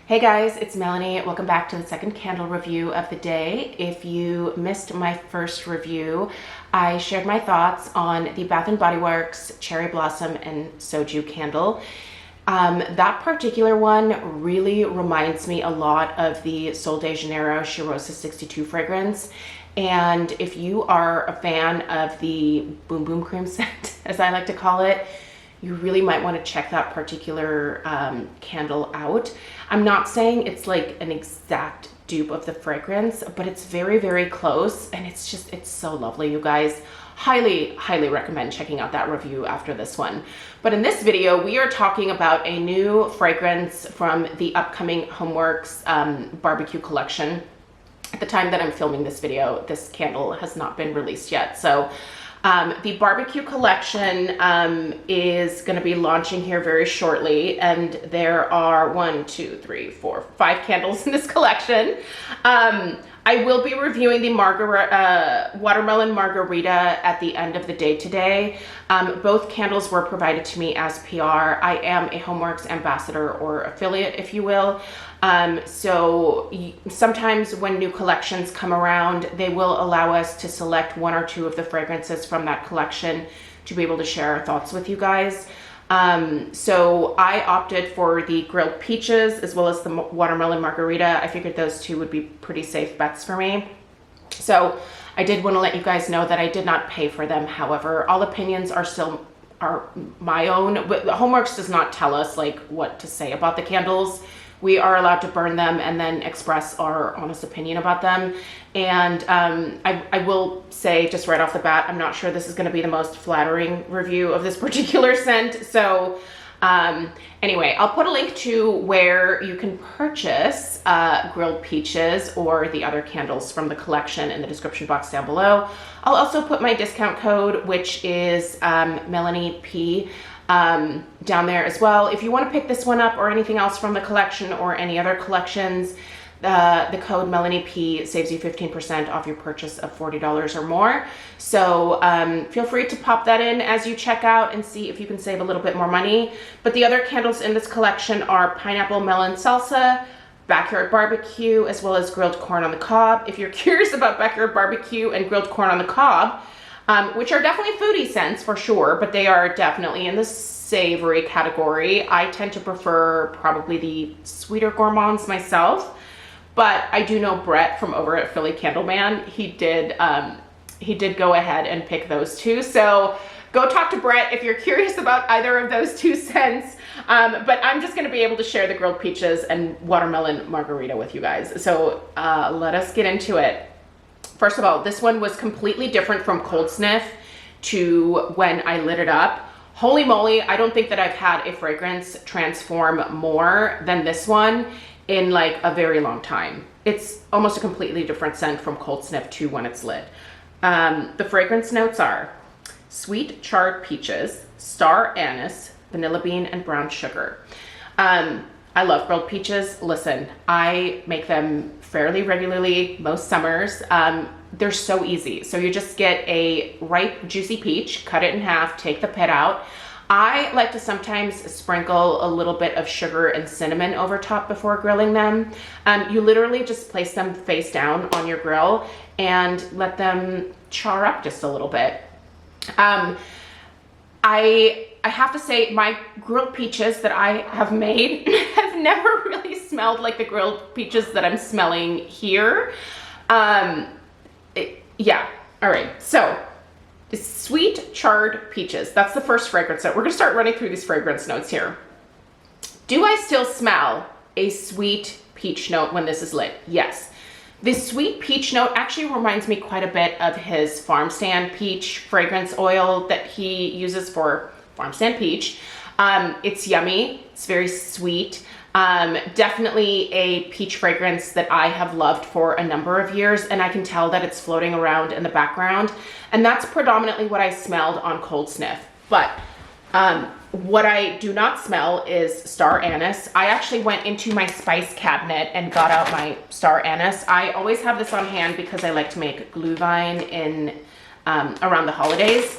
Hey guys, it's Melanie. Welcome back to the second candle review of the day. If you missed my first review, I shared my thoughts on the Bath & Body Works Cherry Blossom and Soju candle. That particular one really reminds me a lot of the Sol de Janeiro Cheirosa 62 fragrance. And if you are a fan of the Boom Boom Cream scent, as I like to call it, you really might want to check that particular candle out. I'm not saying it's like an exact dupe of the fragrance, but it's very, very close, and it's so lovely, you guys. Highly, highly recommend checking out that review after this one. But in this video, we are talking about a new fragrance from the upcoming HomeWorx barbecue collection. At the time that I'm filming this video, this candle has not been released yet. So the barbecue collection is going to be launching here very shortly, and there are 5 candles in this collection. I will be reviewing the watermelon margarita at the end of the day today. Both candles were provided to me as PR. I am a HomeWorx ambassador or affiliate, if you will. So sometimes when new collections come around, they will allow us to select 1 or 2 of the fragrances from that collection to be able to share our thoughts with you guys. So I opted for the grilled peaches as well as the watermelon margarita. I figured those 2 would be pretty safe bets for me. So I did want to let you guys know that I did not pay for them. However, all opinions are still my own. But HomeWorx does not tell us like what to say about the candles. We are allowed to burn them and then express our honest opinion about them. And I will say just right off the bat, I'm not sure this is going to be the most flattering review of this particular scent. So anyway, I'll put a link to where you can purchase grilled peaches or the other candles from the collection in the description box down below. I'll also put my discount code, which is Melanie P, down there as well. If you want to pick this one up or anything else from the collection or any other collections, the code Melanie P saves you 15% off your purchase of $40 or more. So feel free to pop that in as you check out and see if you can save a little bit more money. But the other candles in this collection are pineapple melon salsa, backyard barbecue, as well as grilled corn on the cob. If you're curious about backyard barbecue and grilled corn on the cob, which are definitely foodie scents for sure, but they are definitely in the savory category. I tend to prefer probably the sweeter gourmands myself, but I do know Brett from over at Philly Candleman. He did go ahead and pick those 2. So go talk to Brett if you're curious about either of those 2 scents. But I'm just going to be able to share the grilled peaches and watermelon margarita with you guys. So let us get into it. First of all, this one was completely different from Cold Sniff to when I lit it up. Holy moly, I don't think that I've had a fragrance transform more than this one in like a very long time. It's almost a completely different scent from Cold Sniff to when it's lit. The fragrance notes are sweet charred peaches, star anise, vanilla bean, and brown sugar. I love grilled peaches. Listen, I make them fairly regularly most summers. They're so easy. So you just get a ripe, juicy peach, cut it in half, take the pit out. I like to sometimes sprinkle a little bit of sugar and cinnamon over top before grilling them. You literally just place them face down on your grill and let them char up just a little bit. I have to say my grilled peaches that I have made have never really smelled like the grilled peaches that I'm smelling here. Yeah, all right, so sweet charred peaches. That's the first fragrance note. We're gonna start running through these fragrance notes here. Do I still smell a sweet peach note when this is lit? Yes. This sweet peach note actually reminds me quite a bit of his Farm Stand peach fragrance oil that he uses for Farm Stand peach. It's yummy, it's very sweet. Definitely a peach fragrance that I have loved for a number of years, and I can tell that it's floating around in the background. And that's predominantly what I smelled on Cold Sniff. But what I do not smell is star anise. I actually went into my spice cabinet and got out my star anise. I always have this on hand because I like to make glühwein in around the holidays.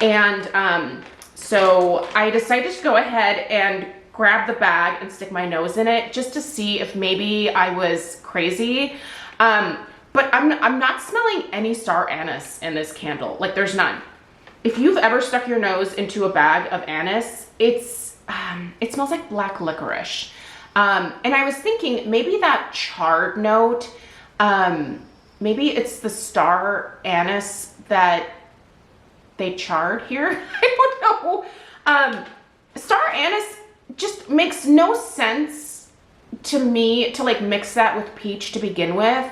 And so I decided to go ahead and grab the bag and stick my nose in it just to see if maybe I was crazy. But I'm not smelling any star anise in this candle. Like, there's none. If you've ever stuck your nose into a bag of anise, it smells like black licorice. And I was thinking maybe that charred note, maybe it's the star anise that they charred here. I don't know. Star anise just makes no sense to me to like mix that with peach to begin with.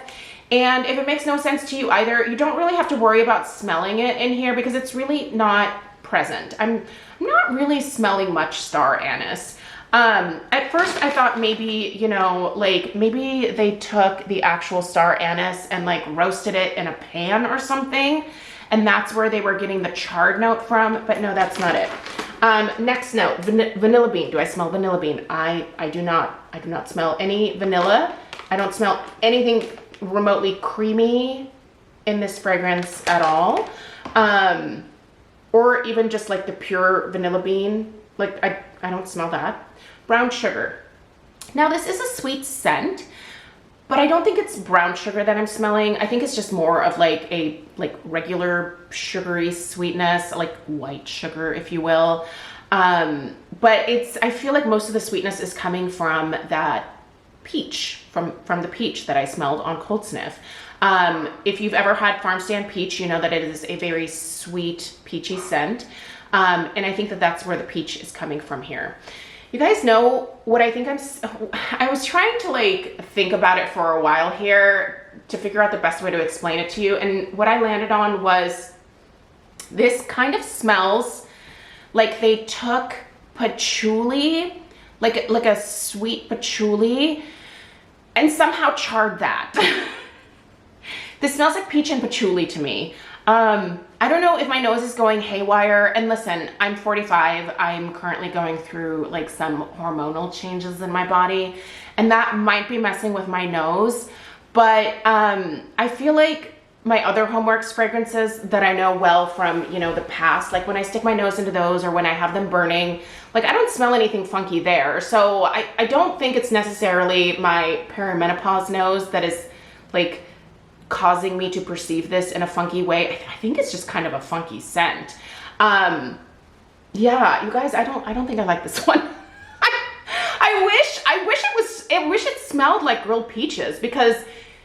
And if it makes no sense to you either, you don't really have to worry about smelling it in here because it's really not present. I'm not really smelling much star anise. At first I thought maybe, you know, like maybe they took the actual star anise and like roasted it in a pan or something, and that's where they were getting the charred note from, but no, that's not it. Next note, vanilla bean. Do I smell vanilla bean? I do not smell any vanilla. I don't smell anything remotely creamy in this fragrance at all. Or even just like the pure vanilla bean. Like I don't smell that. Brown sugar. Now this is a sweet scent, but I don't think it's brown sugar that I'm smelling. I think it's just more of like a regular sugary sweetness, like white sugar, if you will. But I feel like most of the sweetness is coming from that peach, from the peach that I smelled on Cold Sniff. If you've ever had farm stand peach, you know that it is a very sweet, peachy scent. And I think that that's where the peach is coming from here. You guys know what I think I was trying to like think about it for a while here to figure out the best way to explain it to you. And what I landed on was this kind of smells like they took patchouli, like a sweet patchouli, and somehow charred that. This smells like peach and patchouli to me. I don't know if my nose is going haywire. And listen, I'm 45. I'm currently going through like some hormonal changes in my body, and that might be messing with my nose. But I feel like my other HomeWorx fragrances that I know well from, you know, the past, like when I stick my nose into those or when I have them burning, like I don't smell anything funky there. So I don't think it's necessarily my perimenopause nose that is like causing me to perceive this in a funky way. I think it's just kind of a funky scent. Yeah, you guys, I don't think I like this one. I wish it smelled like grilled peaches, because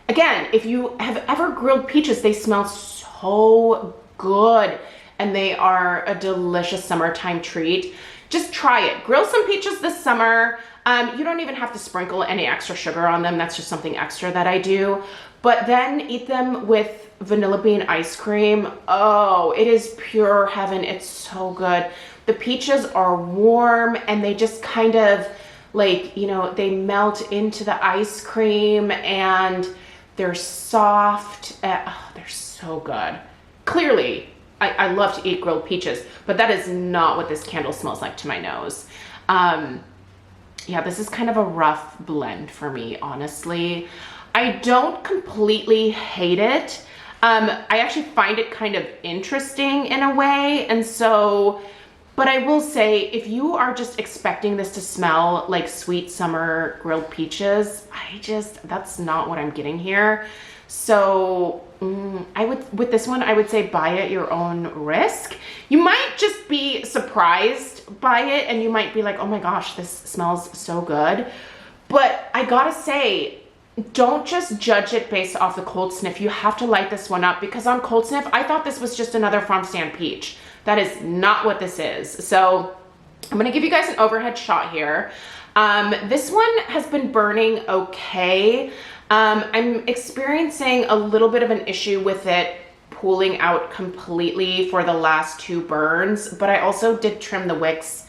again, if you have ever grilled peaches, they smell so good and they are a delicious summertime treat. Just try it. Grill some peaches this summer. You don't even have to sprinkle any extra sugar on them. That's just something extra that I do. But then eat them with vanilla bean ice cream. Oh, it is pure heaven. It's so good. The peaches are warm and they just kind of like, you know, they melt into the ice cream and they're soft. Oh, they're so good. Clearly, I love to eat grilled peaches, but that is not what this candle smells like to my nose. Yeah, this is kind of a rough blend for me, honestly. I don't completely hate it. I actually find it kind of interesting in a way. And so, but I will say, if you are just expecting this to smell like sweet summer grilled peaches, that's not what I'm getting here. So with this one, I would say buy at your own risk. You might just be surprised by it and you might be like, oh my gosh, this smells so good. But I gotta say, don't just judge it based off the Cold Sniff. You have to light this one up, because on Cold Sniff, I thought this was just another farm stand peach. That is not what this is. So I'm gonna give you guys an overhead shot here. This one has been burning okay. I'm experiencing a little bit of an issue with it pooling out completely for the last two burns, but I also did trim the wicks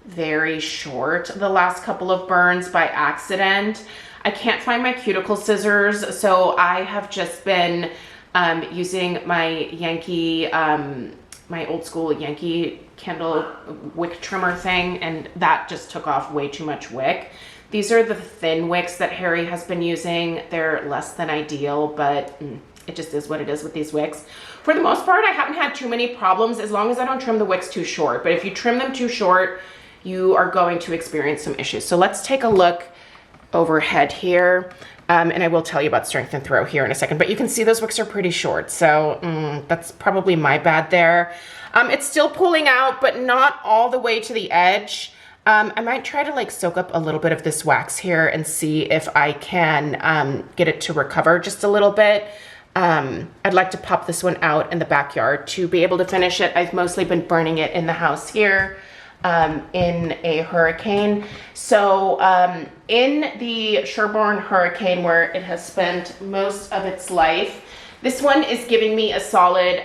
very short the last couple of burns by accident. I can't find my cuticle scissors, so I have just been using my Yankee, my old school Yankee candle wick trimmer thing, and that just took off way too much wick. These are the thin wicks that Harry has been using. They're less than ideal, but it just is what it is with these wicks. For the most part, I haven't had too many problems as long as I don't trim the wicks too short. But if you trim them too short, you are going to experience some issues. So let's take a look overhead here. And I will tell you about strength and throw here in a second, but you can see those wicks are pretty short. So that's probably my bad there. It's still pulling out, but not all the way to the edge. I might try to like soak up a little bit of this wax here and see if I can get it to recover just a little bit. I'd like to pop this one out in the backyard to be able to finish it. I've mostly been burning it in the house here in a hurricane. So in the Sherborne hurricane, where it has spent most of its life, this one is giving me a solid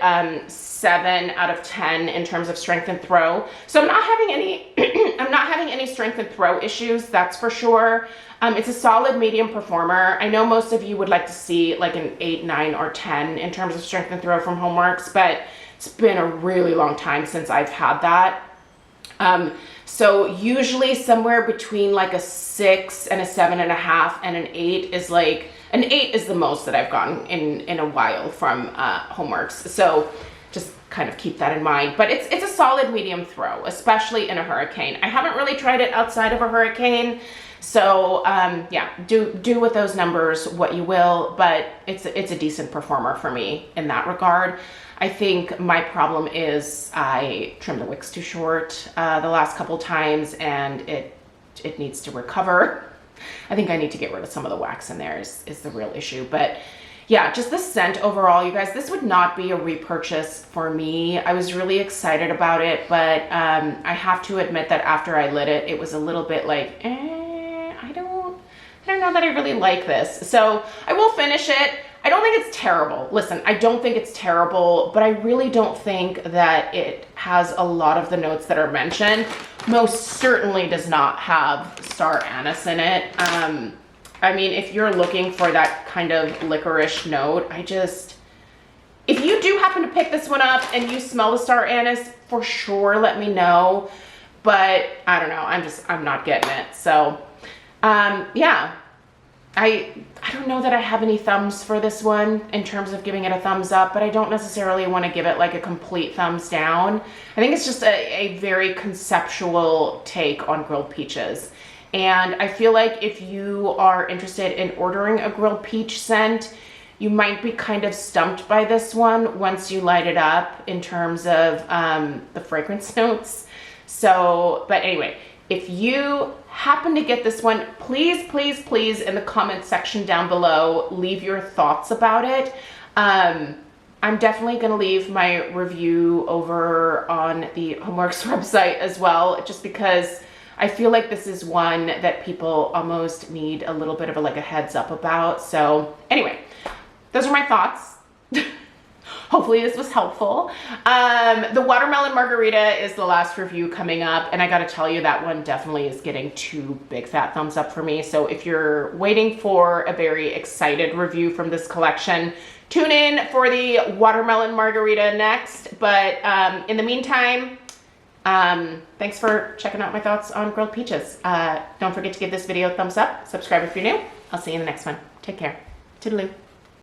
7 out of 10 in terms of strength and throw. So I'm not having any I'm not having any strength and throw issues, that's for sure. It's a solid medium performer. I know most of you would like to see like an 8, 9, or 10 in terms of strength and throw from HomeWorx, but it's been a really long time since I've had that. So usually somewhere between like a 6 and a 7.5 and an 8 is like, an 8 is the most that I've gotten in a while from HomeWorx. So just kind of keep that in mind. But it's a solid medium throw, especially in a hurricane. I haven't really tried it outside of a hurricane. So yeah, do with those numbers what you will, but it's a decent performer for me in that regard. I think my problem is I trimmed the wicks too short the last couple times, and it needs to recover. I think I need to get rid of some of the wax in there is the real issue. But yeah, just the scent overall, you guys, this would not be a repurchase for me. I was really excited about it, but I have to admit that after I lit it, it was a little bit like, I don't know that I really like this. So I will finish it. I don't think it's terrible. Listen, I don't think it's terrible, but I really don't think that it has a lot of the notes that are mentioned. Most certainly does not have star anise in it. I mean, if you're looking for that kind of licorice note, if you do happen to pick this one up and you smell the star anise, for sure, let me know. But I don't know, I'm not getting it. So yeah, I don't know that I have any thumbs for this one in terms of giving it a thumbs up, but I don't necessarily want to give it like a complete thumbs down. I think it's just a very conceptual take on grilled peaches. And I feel like if you are interested in ordering a grilled peach scent, you might be kind of stumped by this one once you light it up in terms of the fragrance notes. So, but anyway, if you happen to get this one, please, please, please, in the comment section down below, leave your thoughts about it. I'm definitely going to leave my review over on the HomeWorx website as well, just because I feel like this is one that people almost need a little bit of a heads up about. So anyway, those are my thoughts. Hopefully this was helpful. The watermelon margarita is the last review coming up, and I gotta tell you, that one definitely is getting 2 big fat thumbs up for me. So if you're waiting for a very excited review from this collection, tune in for the watermelon margarita next. But in the meantime, thanks for checking out my thoughts on grilled peaches. Don't forget to give this video a thumbs up, subscribe if you're new. I'll see you in the next one. Take care. Toodaloo.